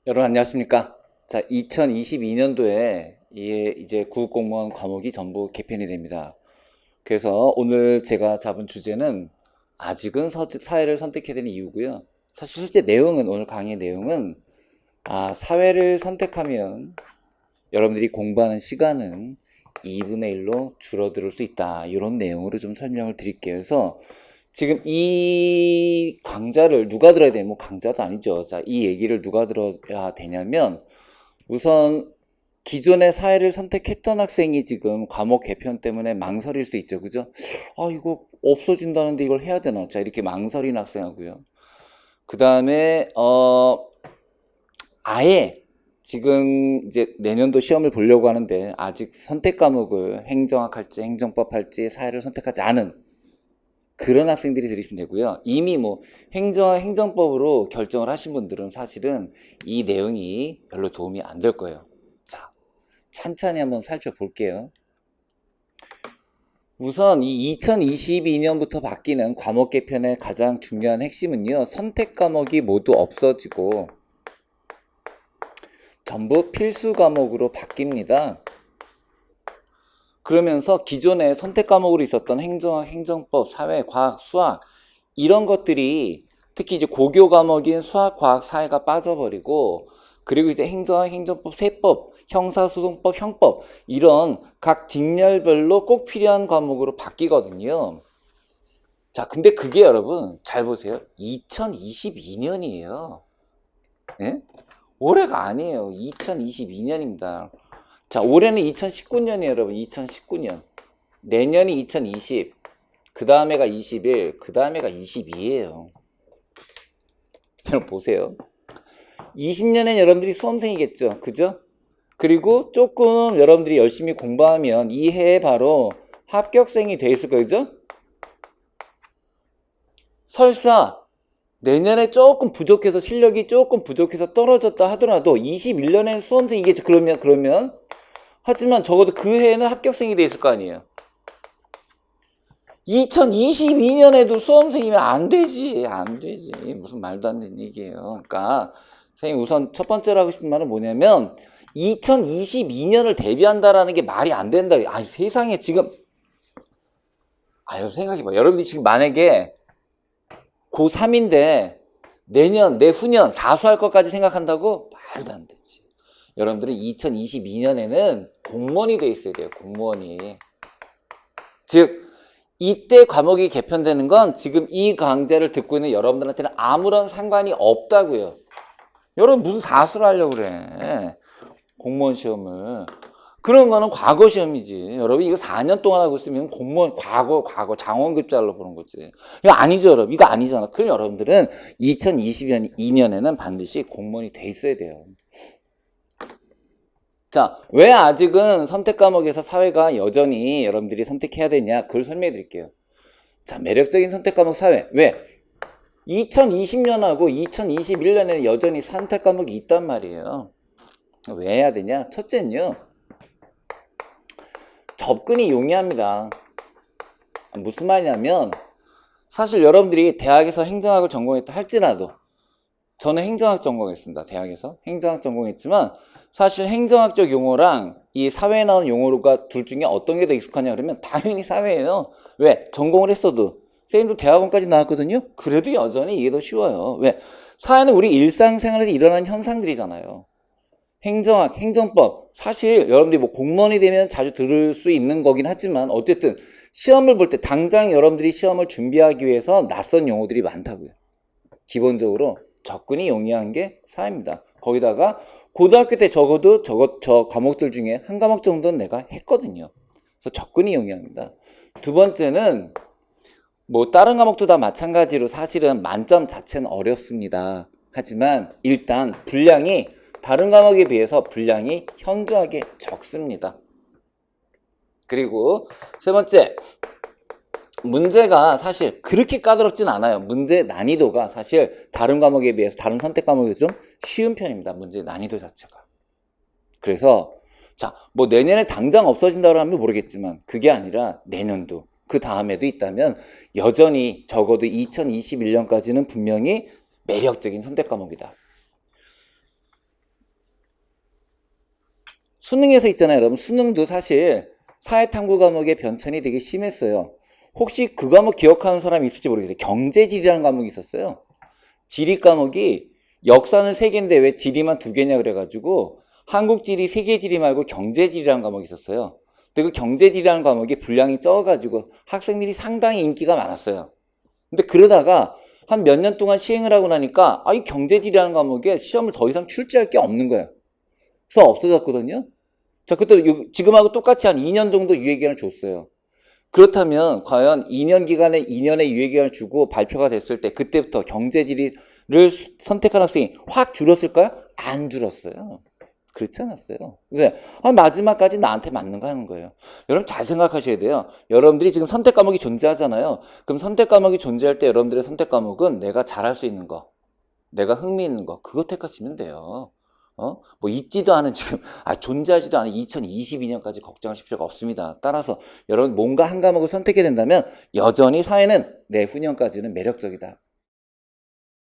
여러분 안녕하십니까? 자, 2022년도에 이제 구급공무원 과목이 전부 개편이 됩니다. 그래서 오늘 제가 잡은 주제는 아직은 사회를 선택해야 되는 이유고요. 사실 실제 내용은 오늘 강의 내용은 사회를 선택하면 여러분들이 공부하는 시간은 2분의 1로 줄어들 수 있다. 이런 내용으로 좀 설명을 드릴게요. 그래서 지금 이 강좌를 누가 들어야 돼? 뭐 강좌도 아니죠. 자, 이 얘기를 누가 들어야 되냐면 우선 기존의 사회를 선택했던 학생이 지금 과목 개편 때문에 망설일 수 있죠. 그죠? 이거 없어진다는데 이걸 해야 되나? 자, 이렇게 망설이는 학생하고요. 그 다음에, 아예 지금 이제 내년도 시험을 보려고 하는데 아직 선택 과목을 행정학 할지 행정법 할지 사회를 선택하지 않은 그런 학생들이 들으시면 되고요. 이미 뭐 행정법으로 결정을 하신 분들은 사실은 이 내용이 별로 도움이 안 될 거예요. 자, 찬찬히 한번 살펴볼게요. 우선 이 2022년부터 바뀌는 과목 개편의 가장 중요한 핵심은요. 선택 과목이 모두 없어지고 전부 필수 과목으로 바뀝니다. 그러면서 기존에 선택 과목으로 있었던 행정학, 행정법, 사회, 과학, 수학 이런 것들이 특히 이제 고교 과목인 수학, 과학, 사회가 빠져버리고 그리고 이제 행정학, 행정법, 세법, 형사소송법, 형법 이런 각 직렬별로 꼭 필요한 과목으로 바뀌거든요. 자, 근데 그게 여러분 잘 보세요. 2022년이에요. 예? 올해가 아니에요. 2022년입니다. 자, 올해는 2019년이에요, 여러분. 2019년. 내년이 2020. 그 다음에가 21. 그 다음에가 22예요. 여러분 보세요. 20년엔 여러분들이 수험생이겠죠. 그죠? 그리고 조금 여러분들이 열심히 공부하면 이 해에 바로 합격생이 돼 있을 거예요. 그죠? 설사 내년에 조금 부족해서 실력이 조금 부족해서 떨어졌다 하더라도 21년엔 수험생이겠죠. 그러면 하지만 적어도 그 해에는 합격생이 돼 있을 거 아니에요. 2022년에도 수험생이면 안 되지. 무슨 말도 안 되는 얘기예요. 그러니까 선생님 우선 첫 번째로 하고 싶은 말은 뭐냐면 2022년을 대비한다라는 게 말이 안 된다. 세상에 지금 생각해봐. 여러분들이 지금 만약에 고3인데 내후년 사수할 것까지 생각한다고? 말도 안 되지. 여러분들은 2022년에는 공무원이 돼 있어야 돼요. 공무원이. 즉 이때 과목이 개편되는 건 지금 이 강좌를 듣고 있는 여러분들한테는 아무런 상관이 없다고요. 여러분 무슨 사수를 하려고 그래. 공무원 시험을. 그런 거는 과거 시험이지. 여러분 이거 4년 동안 하고 있으면 공무원 과거 장원급자로 보는 거지. 이거 아니죠, 여러분. 이거 아니잖아. 그럼 여러분들은 2022년에는 반드시 공무원이 돼 있어야 돼요. 자, 왜 아직은 선택 과목에서 사회가 여전히 여러분들이 선택해야 되냐? 그걸 설명해 드릴게요. 자, 매력적인 선택 과목 사회. 왜? 2020년하고 2021년에는 여전히 선택 과목이 있단 말이에요. 왜 해야 되냐? 첫째는요. 접근이 용이합니다. 무슨 말이냐면 사실 여러분들이 대학에서 행정학을 전공했다 할지라도 저는 행정학 전공했습니다. 대학에서 행정학 전공했지만 사실 행정학적 용어랑 이 사회에 나오는 용어가 둘 중에 어떤 게 더 익숙하냐 그러면 당연히 사회예요. 왜? 전공을 했어도 쌤도 대학원까지 나왔거든요. 그래도 여전히 이게 더 쉬워요. 왜? 사회는 우리 일상생활에서 일어나는 현상들이잖아요. 행정학, 행정법 사실 여러분들이 뭐 공무원이 되면 자주 들을 수 있는 거긴 하지만 어쨌든 시험을 볼 때 당장 여러분들이 시험을 준비하기 위해서 낯선 용어들이 많다고요. 기본적으로 접근이 용이한 게 사회입니다. 거기다가 고등학교 때 적어도 저 과목들 중에 한 과목 정도는 내가 했거든요. 그래서 접근이 용이합니다. 두 번째는 뭐 다른 과목도 다 마찬가지로 사실은 만점 자체는 어렵습니다. 하지만 일단 분량이 다른 과목에 비해서 분량이 현저하게 적습니다. 그리고 세 번째, 문제가 사실 그렇게 까다롭진 않아요. 문제 난이도가 사실 다른 과목에 비해서 다른 선택 과목이 좀 쉬운 편입니다. 문제 난이도 자체가. 그래서 자, 뭐 내년에 당장 없어진다고 하면 모르겠지만 그게 아니라 내년도 그 다음에도 있다면 여전히 적어도 2021년까지는 분명히 매력적인 선택 과목이다. 수능에서 있잖아요, 여러분. 수능도 사실 사회탐구 과목의 변천이 되게 심했어요. 혹시 그 과목 기억하는 사람이 있을지 모르겠어요. 경제지리라는 과목이 있었어요. 지리 과목이 역사는 3개인데 왜 지리만 2개냐 그래가지고 한국지리, 세계지리 말고 경제지리라는 과목이 있었어요. 근데 그 경제지리라는 과목이 분량이 적어가지고 학생들이 상당히 인기가 많았어요. 근데 그러다가 한 몇 년 동안 시행을 하고 나니까 이 경제지리라는 과목에 시험을 더 이상 출제할 게 없는 거예요. 그래서 없어졌거든요. 자, 그때 지금하고 똑같이 한 2년 정도 유예기간을 줬어요. 그렇다면 과연 2년 기간에 2년의 유예기간을 주고 발표가 됐을 때 그때부터 경제지리를 선택한 학생이 확 줄었을까요? 안 줄었어요. 그렇지 않았어요. 왜? 마지막까지 나한테 맞는 거 하는 거예요. 여러분 잘 생각하셔야 돼요. 여러분들이 지금 선택 과목이 존재하잖아요. 그럼 선택 과목이 존재할 때 여러분들의 선택 과목은 내가 잘할 수 있는 거, 내가 흥미 있는 거, 그거 택하시면 돼요. 뭐 있지도 않은 지금 존재하지도 않은 2022년까지 걱정하실 필요가 없습니다. 따라서 여러분 뭔가 한 과목을 선택해야 된다면 여전히 사회는 내후년까지는 매력적이다.